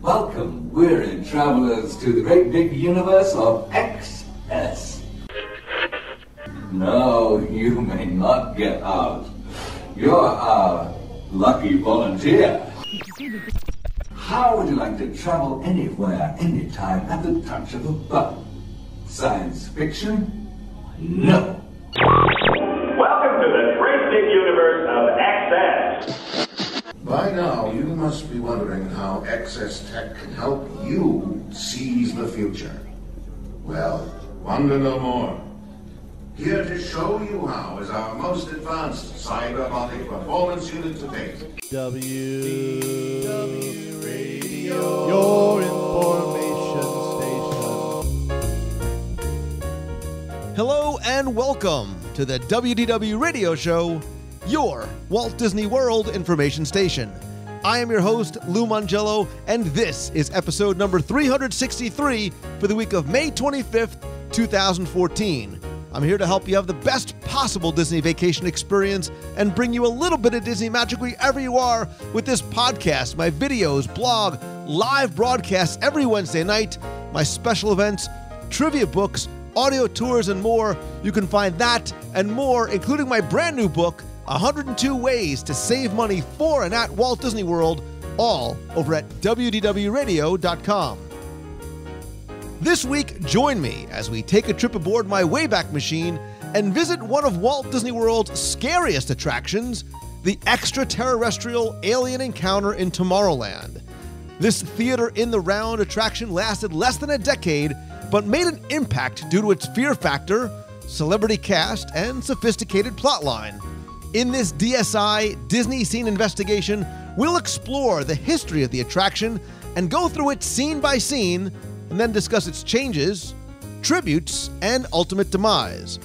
Welcome, weary travelers, to the great big universe of XS. No, you may not get out. You're our lucky volunteer. How would you like to travel anywhere, anytime, at the touch of a button? Science fiction? No. Welcome to the great big universe of XS. By now, you must be wondering how XS Tech can help you seize the future. Well, wonder no more. Here to show you how is our most advanced cybernetic performance unit to date. WDW Radio, your information station. Hello and welcome to the WDW Radio Show, your Walt Disney World information station. I am your host, Lou Mangello, and this is episode number 363 for the week of May 25th, 2014. I'm here to help you have the best possible Disney vacation experience and bring you a little bit of Disney magic wherever you are with this podcast, my videos, blog, live broadcasts every Wednesday night, my special events, trivia books, audio tours, and more. You can find that and more, including my brand new book, 102 Ways to Save Money for and at Walt Disney World, all over at WDWRadio.com. This week, join me as we take a trip aboard my Wayback Machine and visit one of Walt Disney World's scariest attractions, the Extraterrestrial Alien Encounter in Tomorrowland. This theater-in-the-round attraction lasted less than a decade, but made an impact due to its fear factor, celebrity cast, and sophisticated plotline. In this DSI Disney Scene Investigation, we'll explore the history of the attraction and go through it scene by scene, and then discuss its changes, tributes, and ultimate demise.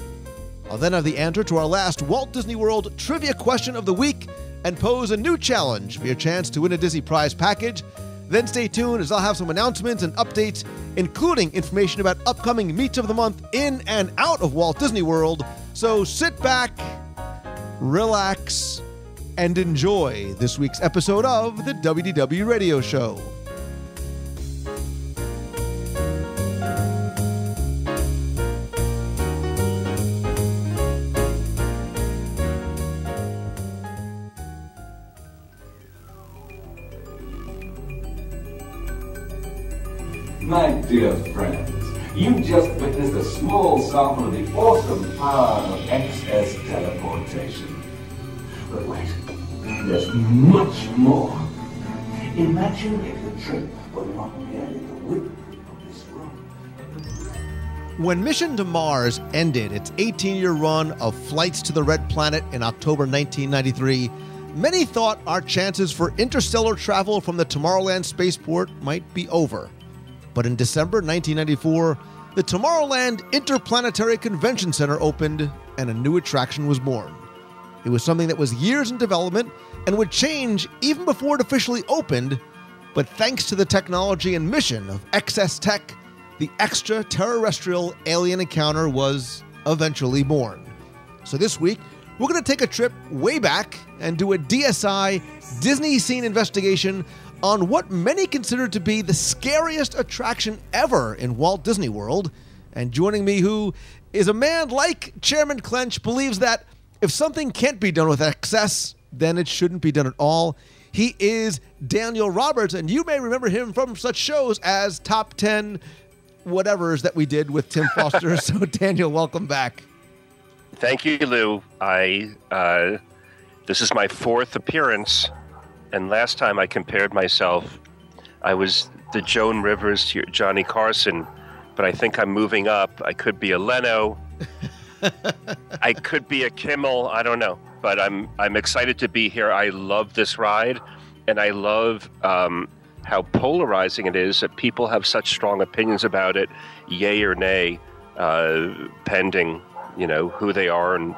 I'll then have the answer to our last Walt Disney World trivia question of the week and pose a new challenge for your chance to win a Disney Prize package. Then stay tuned as I'll have some announcements and updates, including information about upcoming Meets of the Month in and out of Walt Disney World. So sit back, relax, and enjoy this week's episode of the WDW Radio Show. My dear friends, you just witnessed a small sample of the awesome power of XS teleportation. But wait, there's much more. Imagine if the trip were not merely the width of this room. When Mission to Mars ended its 18-year run of flights to the Red Planet in October 1993, many thought our chances for interstellar travel from the Tomorrowland spaceport might be over. But in December 1994, the Tomorrowland Interplanetary Convention Center opened and a new attraction was born. It was something that was years in development and would change even before it officially opened, but thanks to the technology and mission of XS Tech, the Extraterrestrial Alien Encounter was eventually born. So this week, we're going to take a trip way back and do a DSI Disney Scene Investigation on what many consider to be the scariest attraction ever in Walt Disney World. And joining me, who is a man like Chairman Clench, believes that if something can't be done with excess, then it shouldn't be done at all. He is Daniel Roberts, and you may remember him from such shows as Top 10 whatevers that we did with Tim Foster. So Daniel, welcome back. Thank you, Lou. This is my fourth appearance. And last time I compared myself, I was the Joan Rivers to Johnny Carson, but I think I'm moving up. I could be a Leno. I could be a Kimmel. I don't know, but I'm excited to be here. I love this ride, and I love how polarizing it is that people have such strong opinions about it, yay or nay, pending, who they are and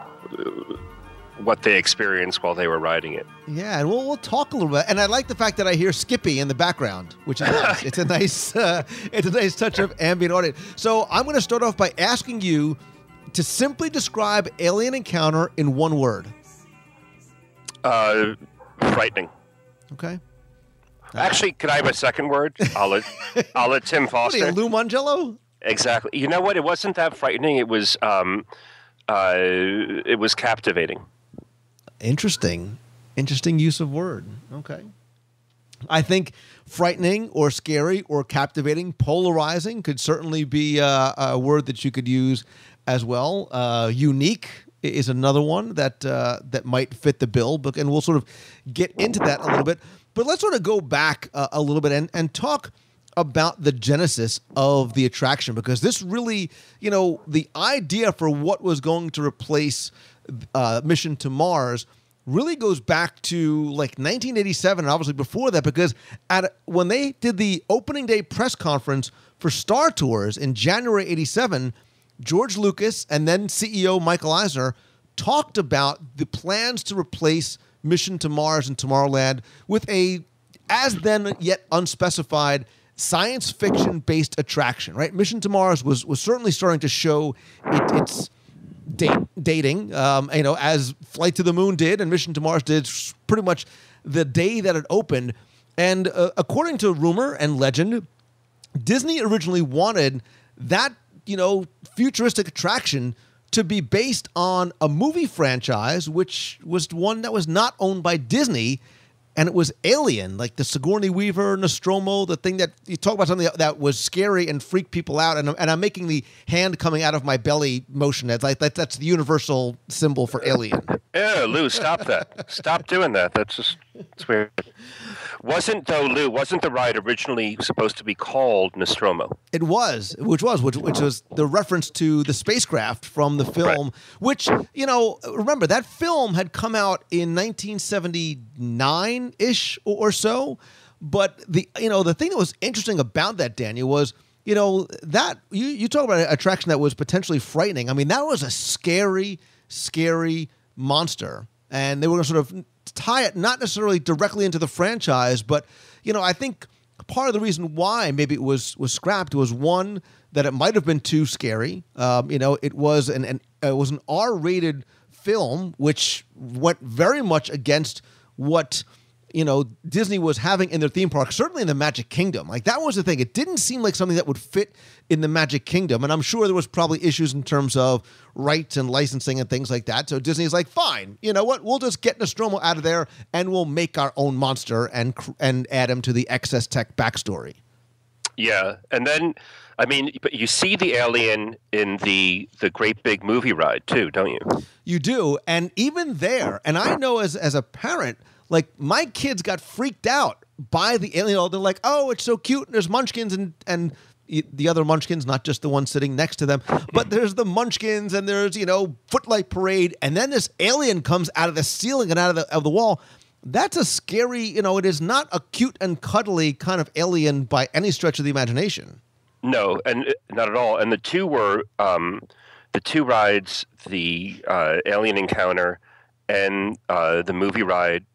what they experienced while they were riding it. Yeah, and we'll talk a little bit. And I like the fact that I hear Skippy in the background, which is nice. It's a nice touch of ambient audio. So I'm going to start off by asking you to simply describe Alien Encounter in one word. Frightening. Okay. Actually, could I have a second word? I'll let Tim What Foster. are you, Lou Mangello? Exactly. You know what? It wasn't that frightening. It was captivating. Interesting use of word. Okay. I think frightening or scary or captivating, polarizing could certainly be a word that you could use as well. Unique is another one that might fit the bill, and we'll sort of get into that a little bit. But let's sort of go back a little bit and talk about the genesis of the attraction, because this really, the idea for what was going to replace Mission to Mars really goes back to like 1987, and obviously before that, because when they did the opening day press conference for Star Tours in January '87, George Lucas and then CEO Michael Eisner talked about the plans to replace Mission to Mars and Tomorrowland with a, as then yet unspecified, science fiction based attraction. Right, Mission to Mars was certainly starting to show its dating, as Flight to the Moon did and Mission to Mars did pretty much the day that it opened. And according to rumor and legend, Disney originally wanted that, futuristic attraction to be based on a movie franchise, which was one that was not owned by Disney, and it was Alien, like the Sigourney Weaver, Nostromo, the thing that you talk about, something that was scary and freaked people out. And I'm making the hand coming out of my belly motion. That's like that's the universal symbol for Alien. Yeah, Lou, stop that. Stop doing that. It's weird. Wasn't the ride originally supposed to be called Nostromo? It was, which was the reference to the spacecraft from the film, right. Which, remember that film had come out in 1979-ish or so. But the thing that was interesting about that, Daniel, was, that you talk about an attraction that was potentially frightening. I mean, that was a scary, scary monster. And they were going to sort of tie it not necessarily directly into the franchise, but I think part of the reason why maybe it was scrapped was, one, that it might have been too scary. It was an R-rated film, which went very much against what Disney was having in their theme park, certainly in the Magic Kingdom. Like, that was the thing. It didn't seem like something that would fit in the Magic Kingdom. And I'm sure there was probably issues in terms of rights and licensing and things like that. So Disney's like, fine, you know what? We'll just get Nostromo out of there and we'll make our own monster and add him to the Excess Tech backstory. Yeah. And then, but you see the alien in the Great Big Movie Ride too, don't you? You do. And even there, and I know as a parent, like, my kids got freaked out by the alien. They're like, oh, it's so cute. And there's munchkins and the other munchkins, not just the one sitting next to them. But there's the munchkins and there's, Footlight Parade. And then this alien comes out of the ceiling and out of the wall. That's a scary, it is not a cute and cuddly kind of alien by any stretch of the imagination. No, and not at all. And the two were, the two rides, the alien encounter and the movie ride,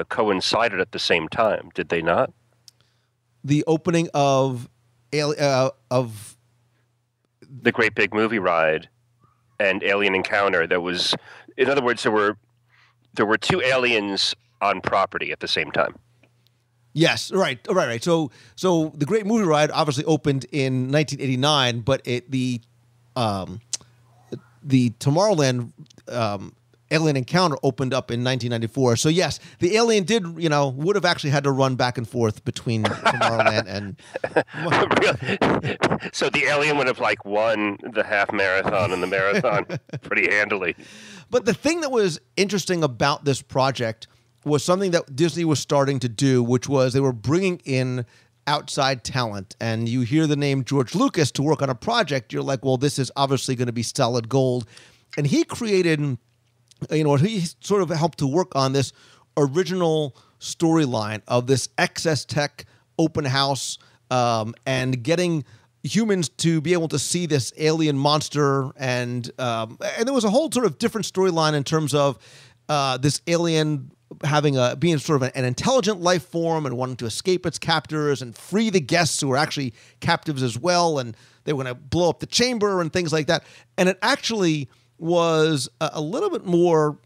coincided at the same time, did they not? The opening of the Great Big Movie Ride and Alien Encounter. In other words, there were two aliens on property at the same time. Yes, right. So the Great Movie Ride obviously opened in 1989, but the Tomorrowland Alien Encounter opened up in 1994. So yes, the alien did, would have actually had to run back and forth between Tomorrowland and... So the alien would have won the half marathon and the marathon pretty handily. But the thing that was interesting about this project was something that Disney was starting to do, which was they were bringing in outside talent. And you hear the name George Lucas to work on a project, you're like, well, this is obviously going to be solid gold. And he created... he sort of helped to work on this original storyline of this Excess Tech open house and getting humans to be able to see this alien monster. And there was a whole sort of different storyline in terms of this alien being sort of an intelligent life form and wanting to escape its captors and free the guests who were actually captives as well. And they were going to blow up the chamber and things like that. And it actually was a little bit more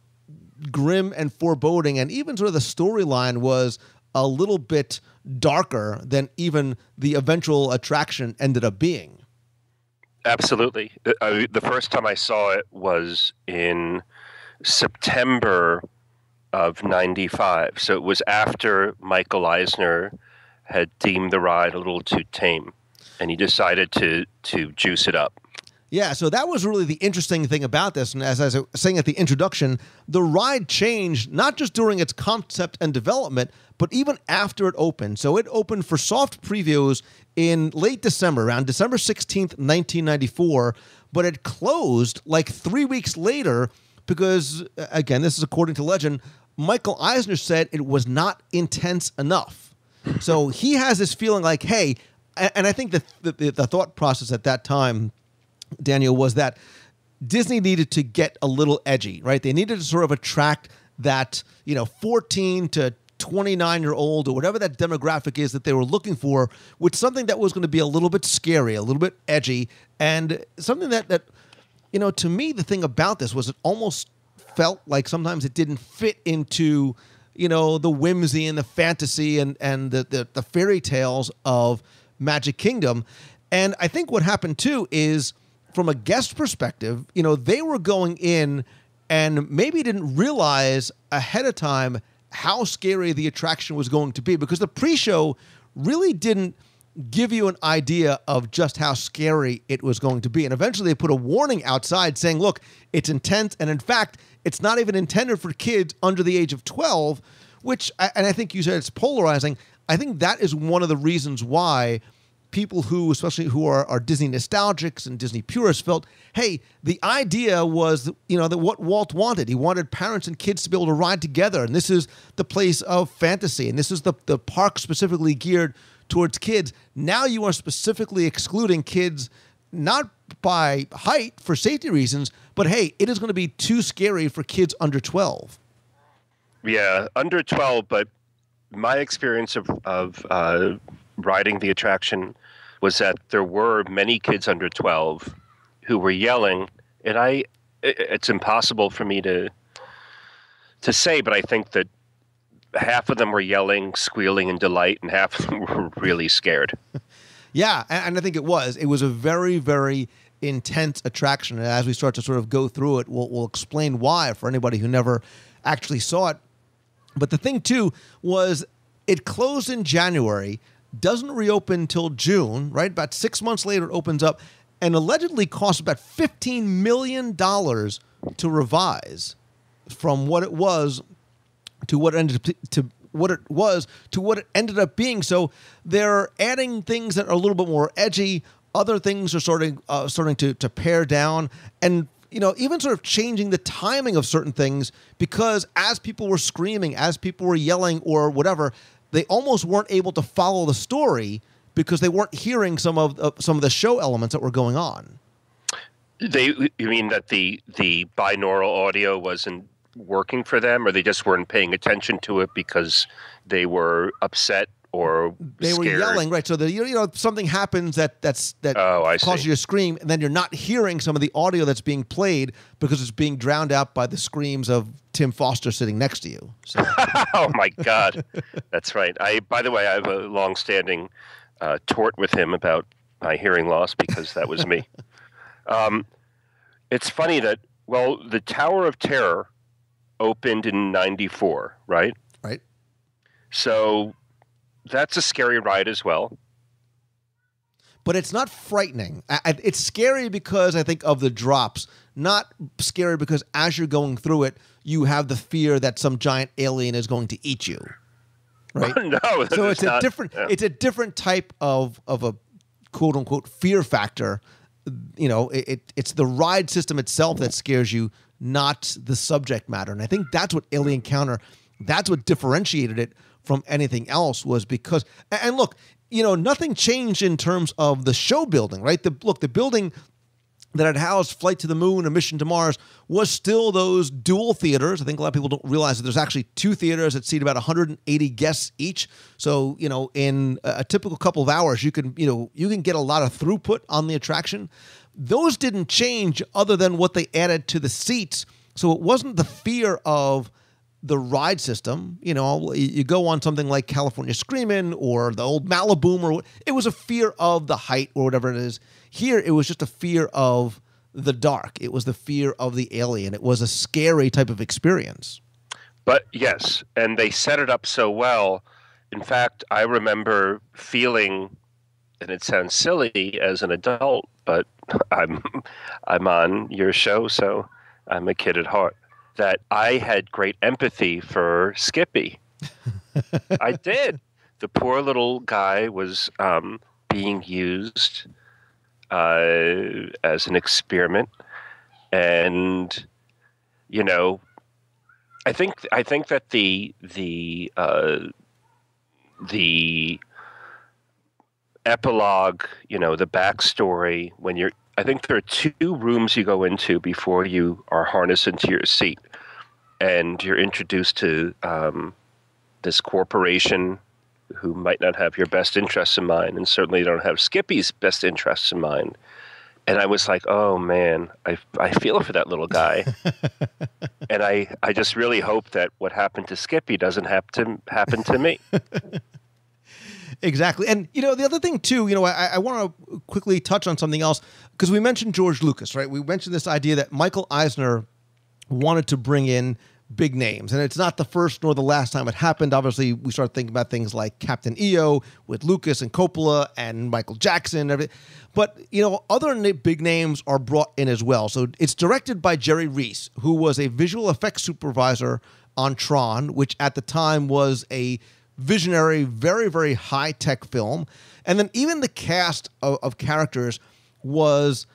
grim and foreboding, and even sort of the storyline was a little bit darker than even the eventual attraction ended up being. Absolutely. The first time I saw it was in September of '95. So it was after Michael Eisner had deemed the ride a little too tame, and he decided to juice it up. Yeah, so that was really the interesting thing about this. And as I was saying at the introduction, the ride changed not just during its concept and development, but even after it opened. So it opened for soft previews in late December, around December 16th, 1994, but it closed like 3 weeks later because, again, this is according to legend, Michael Eisner said it was not intense enough. So he has this feeling like, hey, and I think that the thought process at that time, Daniel, was that Disney needed to get a little edgy, right? They needed to sort of attract that, 14 to 29-year-old or whatever that demographic is that they were looking for, with something that was going to be a little bit scary, a little bit edgy, and something that to me, the thing about this was it almost felt like sometimes it didn't fit into, the whimsy and the fantasy and the fairy tales of Magic Kingdom. And I think what happened too is, from a guest perspective, they were going in and maybe didn't realize ahead of time how scary the attraction was going to be, because the pre-show really didn't give you an idea of just how scary it was going to be. And eventually they put a warning outside saying, look, it's intense. And in fact, it's not even intended for kids under the age of 12, which, and I think you said it's polarizing. I think that is one of the reasons why people who, especially who are Disney nostalgics and Disney purists, felt, hey, the idea was, that what Walt wanted. He wanted parents and kids to be able to ride together. And this is the place of fantasy. And this is the park specifically geared towards kids. Now you are specifically excluding kids, not by height for safety reasons, but hey, it is going to be too scary for kids under 12. Yeah, under 12, but my experience of riding the attraction was that there were many kids under 12 who were yelling, and it's impossible for me to say, but I think that half of them were yelling, squealing in delight, and half of them were really scared. Yeah, and I think it was a very, very intense attraction. And as we start to sort of go through it, we'll explain why for anybody who never actually saw it. But the thing, too, was it closed in January, doesn't reopen until June, right? About 6 months later, it opens up, and allegedly costs about $15 million to revise from what it was to what it ended up being. So they're adding things that are a little bit more edgy. Other things are starting to pare down, and even sort of changing the timing of certain things, because as people were screaming, as people were yelling or whatever, they almost weren't able to follow the story because they weren't hearing some of the show elements that were going on. You mean that the binaural audio wasn't working for them, or they just weren't paying attention to it because they were upset or they scared? were yelling, right? So that something happens that causes you to scream, and then you're not hearing some of the audio that's being played because it's being drowned out by the screams of Tim Foster sitting next to you. So. Oh my God, that's right. By the way, I have a long-standing tort with him about my hearing loss because that was me. It's funny that the Tower of Terror opened in '94, right? Right. So that's a scary ride as well. But it's not frightening. It's scary because I think of the drops, not scary because as you're going through it, you have the fear that some giant alien is going to eat you. Right? No. So it's a different type of a quote unquote fear factor. It's the ride system itself that scares you, not the subject matter. And I think that's what Alien Encounter, that's what differentiated it from anything else, was because, and look, nothing changed in terms of the show building, right? The building that had housed Flight to the Moon and Mission to Mars was still those dual theaters. I think a lot of people don't realize that there's actually two theaters that seat about 180 guests each. So, in a typical couple of hours, you can get a lot of throughput on the attraction. Those didn't change other than what they added to the seats. So it wasn't the fear of the ride system. You know, you go on something like California Screamin' or the old Malibu, or it was a fear of the height or whatever it is. Here, it was just a fear of the dark. It was the fear of the alien. It was a scary type of experience. But yes, and they set it up so well. In fact, I remember feeling, and it sounds silly as an adult, but I'm on your show, so I'm a kid at heart, that I had great empathy for Skippy. I did. The poor little guy was being used as an experiment, and you know, I think that the epilogue, you know, the backstory, when you're, I think there are 2 rooms you go into before you are harnessed into your seat, and you're introduced to this corporation who might not have your best interests in mind, and certainly don't have Skippy's best interests in mind. And I was like, oh man, I feel for that little guy. And I just really hope that what happened to Skippy doesn't have to happen to me. Exactly. And, you know, the other thing, too, you know, I want to quickly touch on something else, because we mentioned George Lucas, right? We mentioned this idea that Michael Eisner wanted to bring in big names. And it's not the first nor the last time it happened. Obviously, we started thinking about things like Captain EO with Lucas and Coppola and Michael Jackson and everything. But, you know, other big names are brought in as well. So it's directed by Jerry Reese, who was a visual effects supervisor on Tron, which at the time was a visionary, very, very high-tech film. And then even the cast of characters was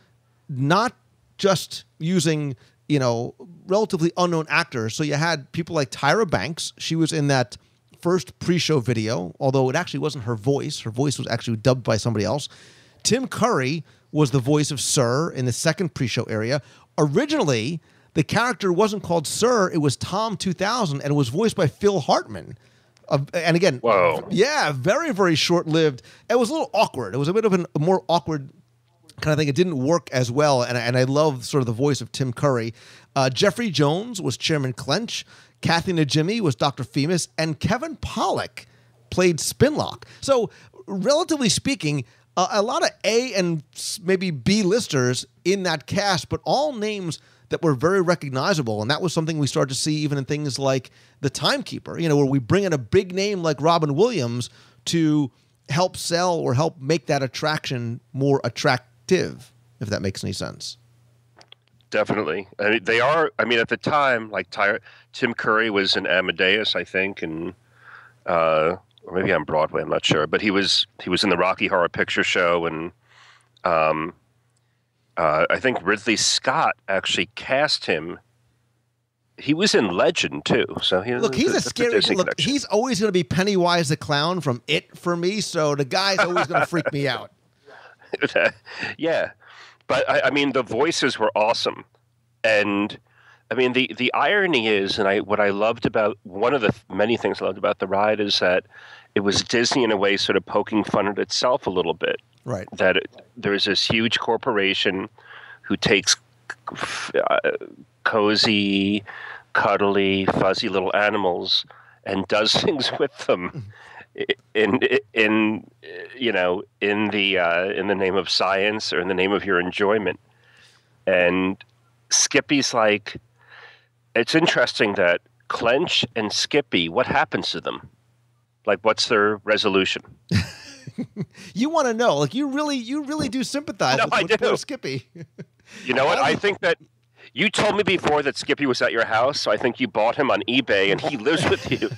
not just using, you know, relatively unknown actors. So you had people like Tyra Banks. She was in that first pre-show video, although it actually wasn't her voice. Her voice was actually dubbed by somebody else. Tim Curry was the voice of Sir in the second pre-show area. Originally, the character wasn't called Sir. It was Tom 2000, and it was voiced by Phil Hartman. And again, whoa, yeah, very, very short-lived. It was a little awkward. It was a bit of a more awkward kind of thing. It didn't work as well, and I love sort of the voice of Tim Curry. Jeffrey Jones was Chairman Clench. Kathy Najimy was Dr. Femus, and Kevin Pollak played Spinlock. So, relatively speaking, a lot of A and maybe B listers in that cast, but all names that were very recognizable. And that was something we started to see even in things like The Timekeeper, you know, where we bring in a big name like Robin Williams to help sell or help make that attraction more attractive, if that makes any sense. Definitely. I mean, they are, I mean, at the time, like Tim Curry was in Amadeus, I think, and or maybe on Broadway, I'm not sure, but he was in the Rocky Horror Picture Show, and I think Ridley Scott actually cast him. He was in Legend too, so he's a scary. Look, he's always going to be Pennywise the Clown from It for me. So the guy's always going to freak me out. Yeah, but I mean, the voices were awesome, and I mean, the irony is, and what I loved about, one of the many things I loved about the ride is that it was Disney in a way sort of poking fun at itself a little bit. Right. That there's this huge corporation who takes cozy, cuddly, fuzzy little animals and does things with them in you know, in the name of science or in the name of your enjoyment. And Skippy's like, it's interesting that Clench and Skippy, what happens to them? Like, what's their resolution? You want to know, like, you really do sympathize with poor Skippy. You know what? I think that you told me before that Skippy was at your house, so I think you bought him on eBay and he lives with you.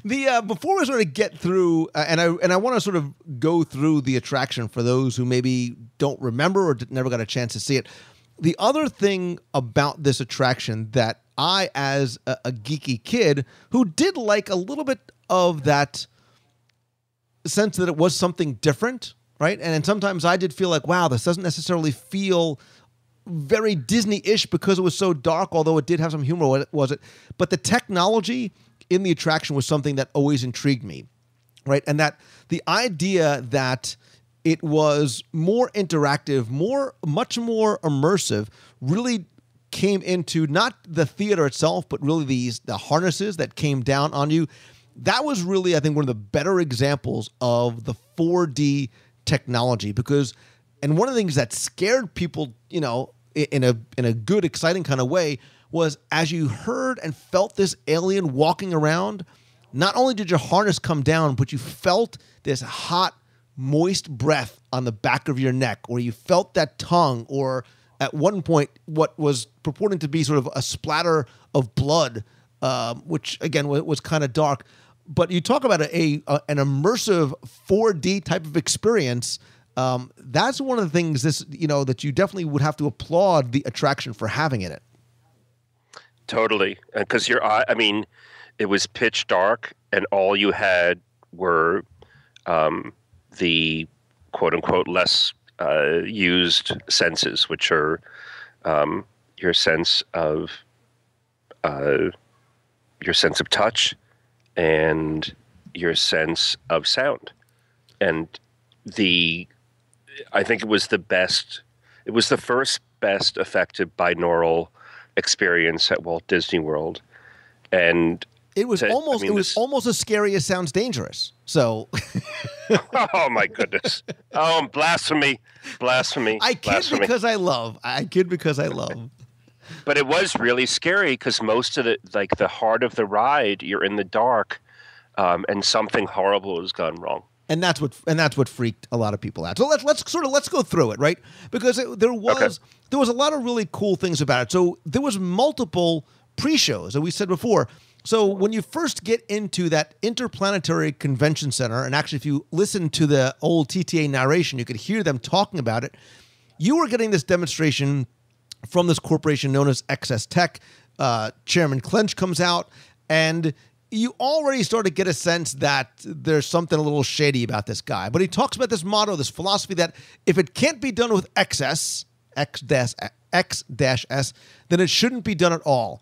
Before we sort of get through, and I want to sort of go through the attraction for those who maybe don't remember or never got a chance to see it. The other thing about this attraction that I, as a geeky kid who did like a little bit of that sense that it was something different, right? And sometimes I did feel like, wow, this doesn't necessarily feel very Disney-ish because it was so dark, although it did have some humor, was it? But the technology in the attraction was something that always intrigued me, right? And that the idea that it was more interactive, much more immersive, really came into not the theater itself, but really the harnesses that came down on you. That was really, I think, one of the better examples of the 4D technology, because, and one of the things that scared people, you know, in a good, exciting kind of way, was as you heard and felt this alien walking around, not only did your harness come down, but you felt this hot, moist breath on the back of your neck, or you felt that tongue, or at one point what was purporting to be sort of a splatter of blood, which again was kind of dark. But you talk about an immersive 4D type of experience. That's one of the things that you definitely would have to applaud the attraction for having in it. Totally, because it was pitch dark, and all you had were the quote unquote less used senses, which are your sense of touch and your sense of sound. And I think it was the best. It was the first best effective binaural experience at Walt Disney World, and it was almost as scary as sounds dangerous. So, oh my goodness! Oh, blasphemy! I kid because I love. But it was really scary because most of the heart of the ride, you're in the dark, and something horrible has gone wrong. And that's what freaked a lot of people out. So let's go through it, right? Because there was a lot of really cool things about it. So there was multiple pre-shows, as we said before. So when you first get into that Interplanetary Convention Center, and actually if you listen to the old TTA narration, you could hear them talking about it. You were getting this demonstration from this corporation known as XS Tech. Chairman Clench comes out, and you already start to get a sense that there's something a little shady about this guy. But he talks about this motto, this philosophy that if it can't be done with XS, X-S, then it shouldn't be done at all.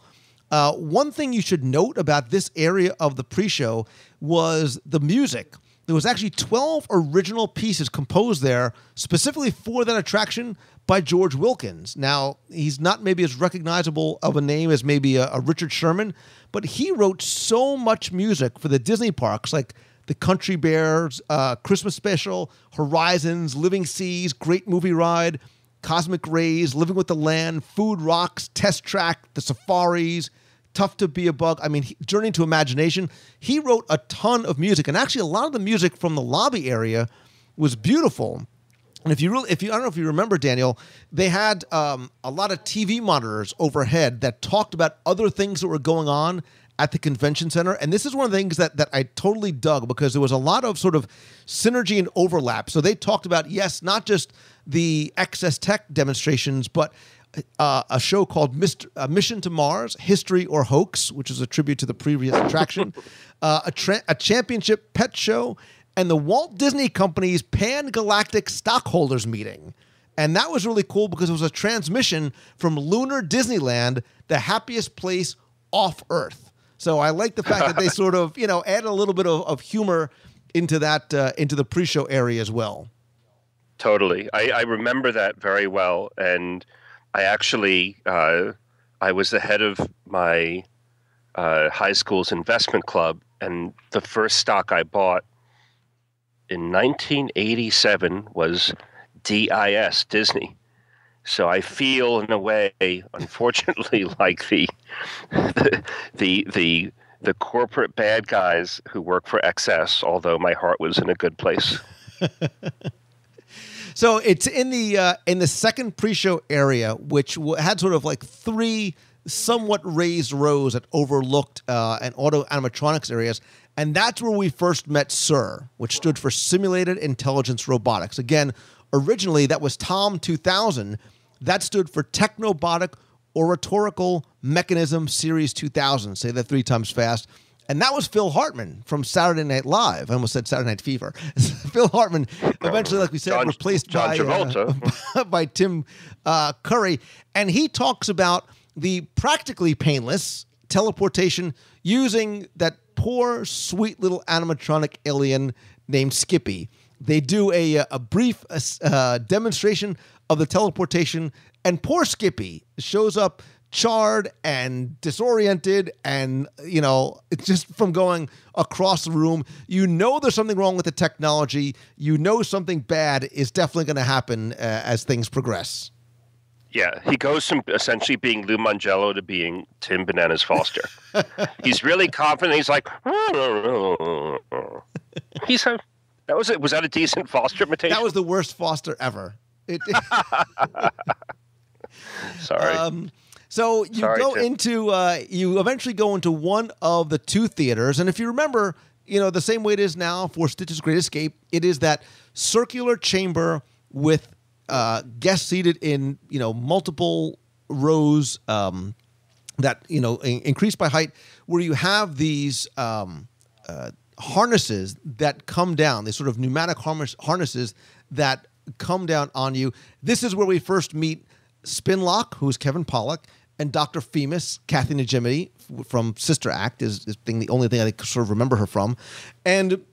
One thing you should note about this area of the pre-show was the music. There was actually 12 original pieces composed there specifically for that attraction by George Wilkins. Now, he's not maybe as recognizable of a name as maybe a Richard Sherman, but he wrote so much music for the Disney parks, like the Country Bears, Christmas Special, Horizons, Living Seas, Great Movie Ride, Cosmic Rays, Living with the Land, Food Rocks, Test Track, The Safaris, Tough to Be a Bug. I mean, Journey to Imagination. He wrote a ton of music, and actually a lot of the music from the lobby area was beautiful. And I don't know if you remember, Daniel, they had a lot of TV monitors overhead that talked about other things that were going on at the convention center. And this is one of the things that I totally dug, because there was a lot of sort of synergy and overlap. So they talked about, yes, not just the XS Tech demonstrations, but a show called Mission to Mars, History or Hoax, which is a tribute to the previous attraction, a championship pet show, and the Walt Disney Company's Pan-Galactic Stockholders Meeting. And that was really cool because it was a transmission from Lunar Disneyland, the happiest place off Earth. So I like the fact that they sort of, add a little bit of humor into that, into the pre-show area as well. Totally. I remember that very well. And I actually, I was the head of my high school's investment club, and the first stock I bought in 1987 was DIS, Disney. So I feel, in a way, unfortunately, like the corporate bad guys who work for XS, although my heart was in a good place. So it's in the second pre-show area, which had sort of like three somewhat raised rows that overlooked an auto animatronics areas. And that's where we first met SIR, which stood for Simulated Intelligence Robotics. Again, originally that was TOM 2000. That stood for Technobotic Oratorical Mechanism Series 2000. Say that 3 times fast. And that was Phil Hartman from Saturday Night Live. I almost said Saturday Night Fever. Phil Hartman, eventually, like we said, replaced by Tim Curry. And he talks about the practically painless teleportation using that poor, sweet little animatronic alien named Skippy. They do a brief demonstration of the teleportation, and poor Skippy shows up charred and disoriented, and it's just from going across the room. There's something wrong with the technology. Something bad is definitely going to happen as things progress. Yeah, he goes from essentially being Lou Mangello to being Tim Bananas Foster. He's really confident. He's like, was that a decent Foster imitation? That was the worst Foster ever. Sorry. So you eventually go into one of the two theaters. And if you remember, the same way it is now for Stitch's Great Escape, it is that circular chamber with guests seated in, multiple rows that, increase by height, where you have these harnesses that come down, these sort of pneumatic harnesses that come down on you. This is where we first meet Spinlock, who's Kevin Pollak, and Dr. Femus, Kathy Najimy from Sister Act is the only thing I sort of remember her from. And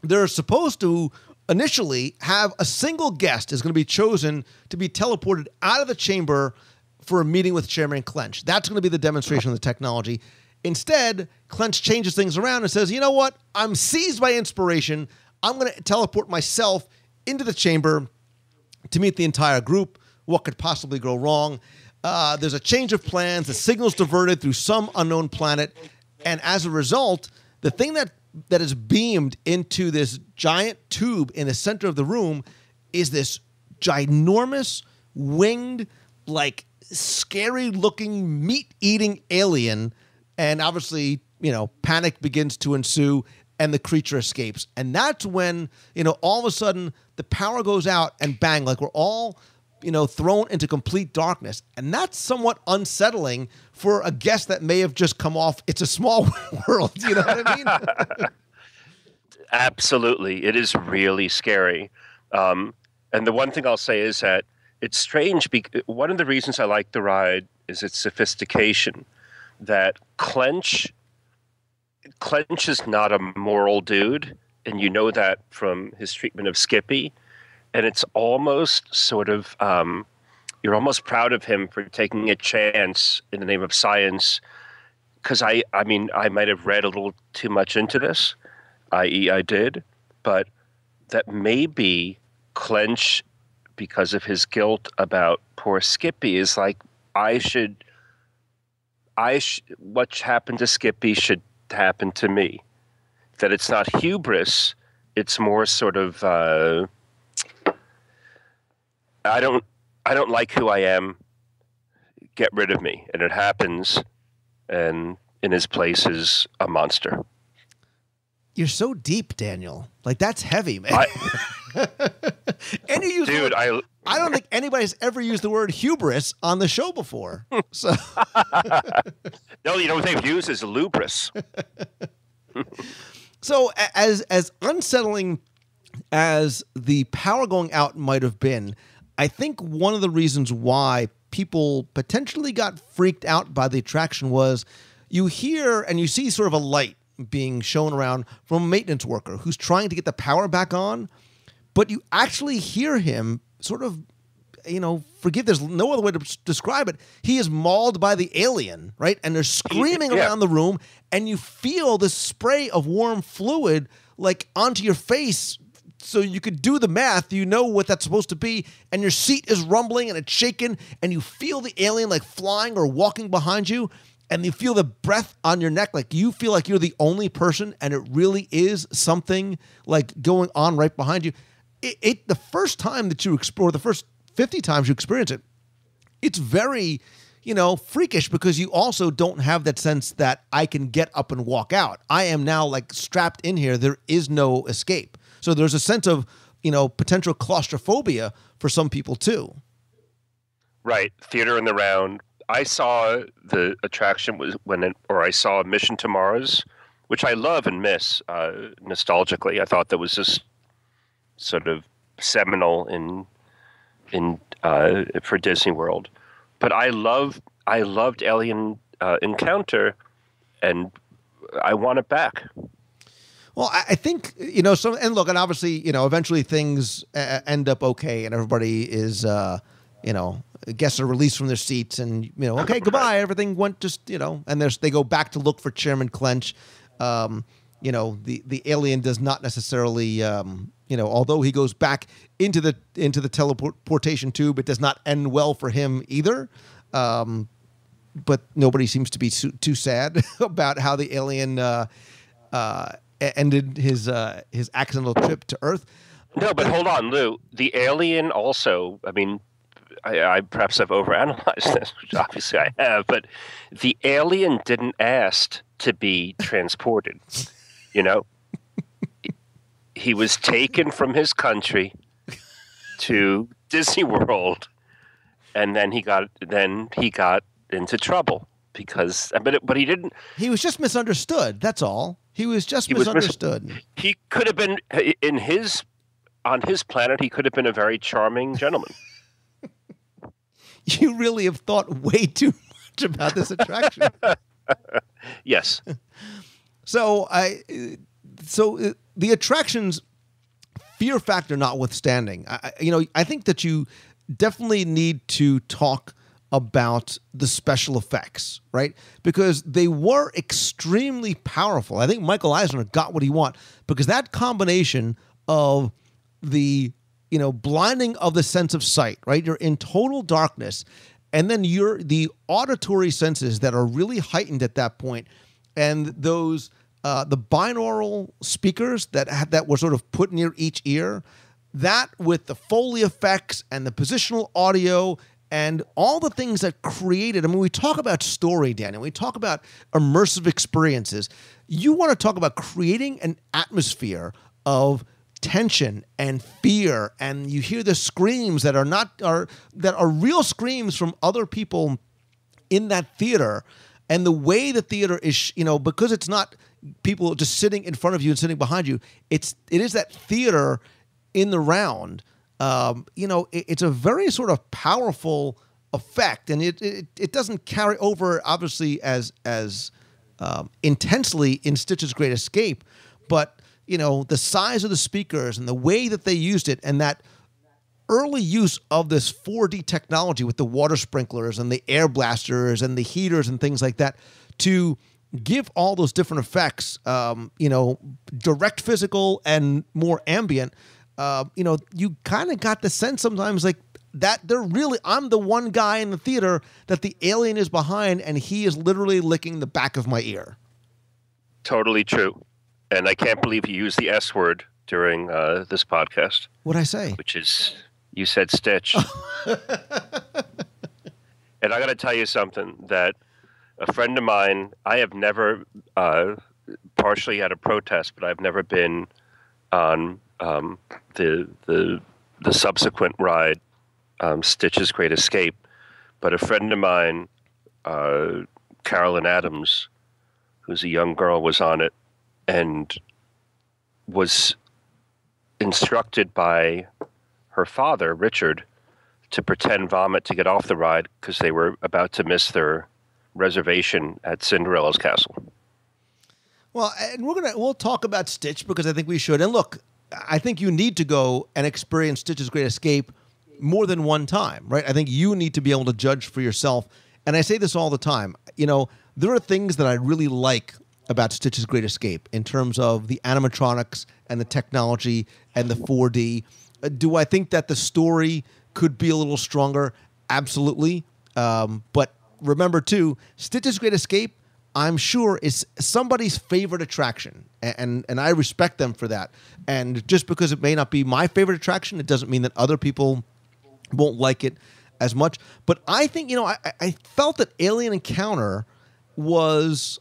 they're supposed to initially have a single guest is going to be chosen to be teleported out of the chamber for a meeting with Chairman Clench. That's going to be the demonstration of the technology. Instead, Clench changes things around and says, you know what? I'm seized by inspiration. I'm going to teleport myself into the chamber to meet the entire group. What could possibly go wrong? There's a change of plans. The signal's diverted through some unknown planet. And as a result, the thing that is beamed into this giant tube in the center of the room is this ginormous, winged, like scary-looking, meat-eating alien. And obviously, panic begins to ensue and the creature escapes. And that's when, all of a sudden the power goes out and bang, like we're all thrown into complete darkness. And that's somewhat unsettling for a guest that may have just come off It's a Small World. You know what I mean? Absolutely. It is really scary. And the one thing I'll say is that it's strange. One of the reasons I like the ride is its sophistication. That Clench is not a moral dude. And you know that from his treatment of Skippy. And it's almost sort of, you're almost proud of him for taking a chance in the name of science. Because I might have read a little too much into this, i.e. I did, but that maybe Clench, because of his guilt about poor Skippy, is like, what happened to Skippy should happen to me. That it's not hubris, it's more sort of, I don't like who I am. Get rid of me. And it happens. And in his place is a monster. You're so deep, Daniel. Like, that's heavy, man. And you use dude, I don't think anybody's ever used the word hubris on the show before. So no, you know what they've used is lubris. So as unsettling as the power going out might have been, I think one of the reasons why people potentially got freaked out by the attraction was you hear and you see sort of a light being shown around from a maintenance worker who's trying to get the power back on, but you actually hear him sort of, there's no other way to describe it. He is mauled by the alien, right? And they're screaming around the room, and you feel this spray of warm fluid like onto your face. So you could do the math, what that's supposed to be, and your seat is rumbling and it's shaking, and you feel the alien like flying or walking behind you, and you feel the breath on your neck, like you feel like you're the only person, and it really is something like going on right behind you. The first time that you explore, the first 50 times you experience it, it's very, freakish, because you also don't have that sense that I can get up and walk out. I am now like strapped in here. There is no escape. So there's a sense of, potential claustrophobia for some people too. Right. Theater in the Round. I saw the attraction I saw Mission to Mars, which I love and miss nostalgically. I thought that was just sort of seminal for Disney World. But I loved Alien Encounter, and I want it back. Well, I think, and obviously, eventually things end up okay and everybody is, guests are released from their seats, and okay, goodbye. Everything went just and they go back to look for Chairman Clench. The alien does not necessarily, although he goes back into the teleportation tube, it does not end well for him either. But nobody seems to be too sad about how the alien ended his accidental trip to Earth. No, but hold on, Lou. The alien also, I mean, I perhaps have overanalyzed this, which obviously I have, but the alien didn't ask to be transported. He was taken from his country to Disney World, and then he got into trouble because, but he didn't. He was just misunderstood. That's all. He was just misunderstood. He could have been on his planet. He could have been a very charming gentleman. You really have thought way too much about this attraction. Yes. So the attraction's fear factor notwithstanding, I think that you definitely need to talk about the special effects, right? Because they were extremely powerful. I think Michael Eisner got what he wanted, because that combination of the blinding of the sense of sight, right? You're in total darkness, and then the auditory senses that are really heightened at that point, and those the binaural speakers that were sort of put near each ear, that with the Foley effects and the positional audio and all the things that created. I mean, we talk about story, Daniel. We talk about immersive experiences. You want to talk about creating an atmosphere of tension and fear, and you hear the screams that are real screams from other people in that theater, and the way the theater is, because it's not people just sitting in front of you and sitting behind you. It is that theater in the round. It's a very sort of powerful effect, and it doesn't carry over obviously as intensely in Stitch's Great Escape, but the size of the speakers and the way that they used it, and that early use of this 4D technology with the water sprinklers and the air blasters and the heaters and things like that to give all those different effects, direct physical and more ambient. You kind of got the sense sometimes like that I'm the one guy in the theater that the alien is behind, and he is literally licking the back of my ear. Totally true. And I can't believe you used the S word during this podcast. What'd I say? Which is, you said Stitch. And I got to tell you something, that a friend of mine, I have never, partially at a protest, but I've never been on the subsequent ride, Stitch's Great Escape. But a friend of mine, Carolyn Adams, who's a young girl, was on it, and was instructed by her father, Richard, to pretend vomit to get off the ride because they were about to miss their reservation at Cinderella's castle. Well, and we'll talk about Stitch, because I think we should. And look, I think you need to go and experience Stitch's Great Escape more than one time, right? I think you need to be able to judge for yourself. And I say this all the time. There are things that I really like about Stitch's Great Escape in terms of the animatronics and the technology and the 4D. Do I think that the story could be a little stronger? Absolutely. But remember, too, Stitch's Great Escape, I'm sure, is somebody's favorite attraction. And I respect them for that. And just because it may not be my favorite attraction, it doesn't mean that other people won't like it as much. But I think, I felt that Alien Encounter was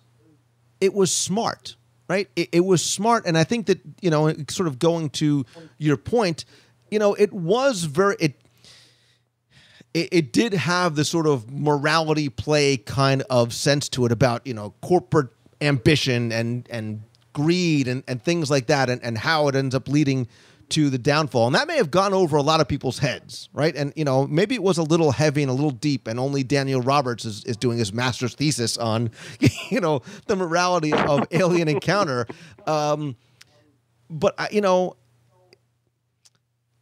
smart, right? It was smart. And I think that, sort of going to your point, it was it did have this sort of morality play kind of sense to it about, corporate ambition and greed and things like that, and how it ends up leading to the downfall. And that may have gone over a lot of people's heads, right? And, maybe it was a little heavy and a little deep, and only Daniel Roberts is doing his master's thesis on, the morality of Alien Encounter. But,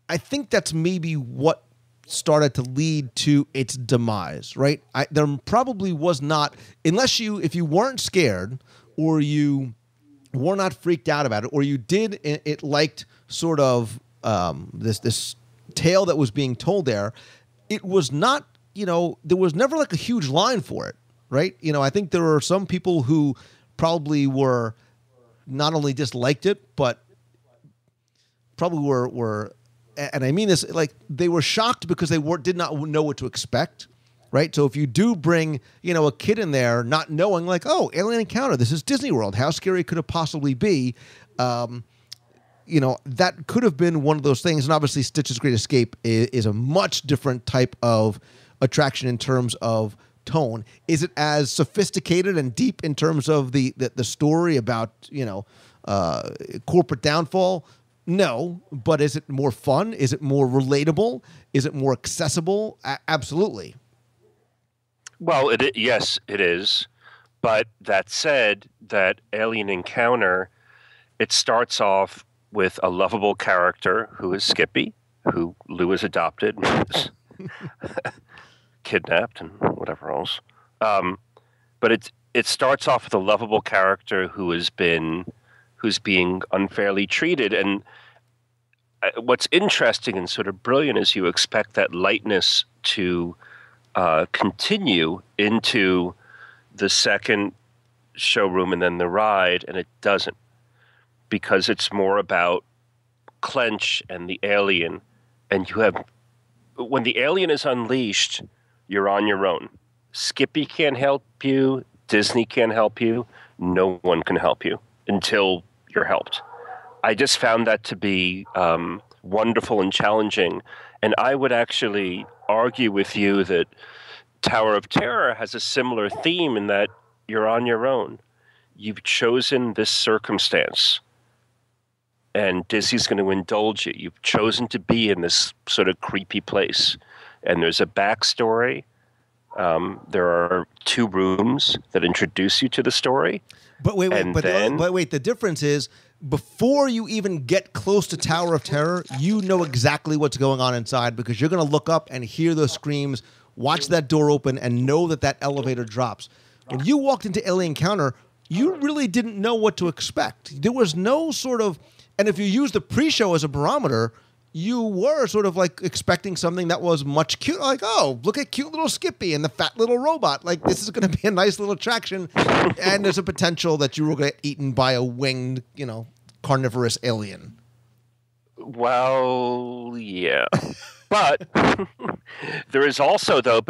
I think that's maybe what started to lead to its demise, right? There probably was not, if you weren't scared or you were not freaked out about it, or you did it liked sort of this tale that was being told there, it was not, there was never like a huge line for it, right? I think there are some people who probably were not only disliked it, but probably were, and I mean this, like they were shocked because they did not know what to expect, right? So if you do bring, a kid in there not knowing like, oh, alien encounter, this is Disney World, how scary could it possibly be? That could have been one of those things. And obviously Stitch's Great Escape is a much different type of attraction in terms of tone. Is it as sophisticated and deep in terms of the story about, corporate downfall? No, but is it more fun? Is it more relatable? Is it more accessible? Absolutely. Well, yes, it is. But that said, that alien encounter, it starts off with a lovable character who is Skippy, who Lou has adopted, kidnapped, and whatever else. But it starts off with a lovable character who's being unfairly treated. And what's interesting and sort of brilliant is you expect that lightness to continue into the second showroom and then the ride, and it doesn't, because it's more about Clench and the alien. And when the alien is unleashed, you're on your own. Skippy can't help you. Disney can't help you. No one can help you until you're helped. I just found that to be wonderful and challenging. And I would actually argue with you that Tower of Terror has a similar theme in that you're on your own. You've chosen this circumstance, and Disney's going to indulge you. You've chosen to be in this sort of creepy place. And there's a backstory. There are 2 rooms that introduce you to the story. But wait, the difference is before you even get close to Tower of Terror, you know exactly what's going on inside, because you're going to look up and hear those screams, watch that door open, and know that elevator drops. When you walked into Alien Encounter, you really didn't know what to expect. There was no sort of, and if you use the pre-show as a barometer, you were sort of like expecting something that was much cute. Like, oh, look at cute little Skippy and the fat little robot. Like, this is going to be a nice little attraction. And there's a potential that you will get eaten by a winged, carnivorous alien. Well, yeah. But there is also, though,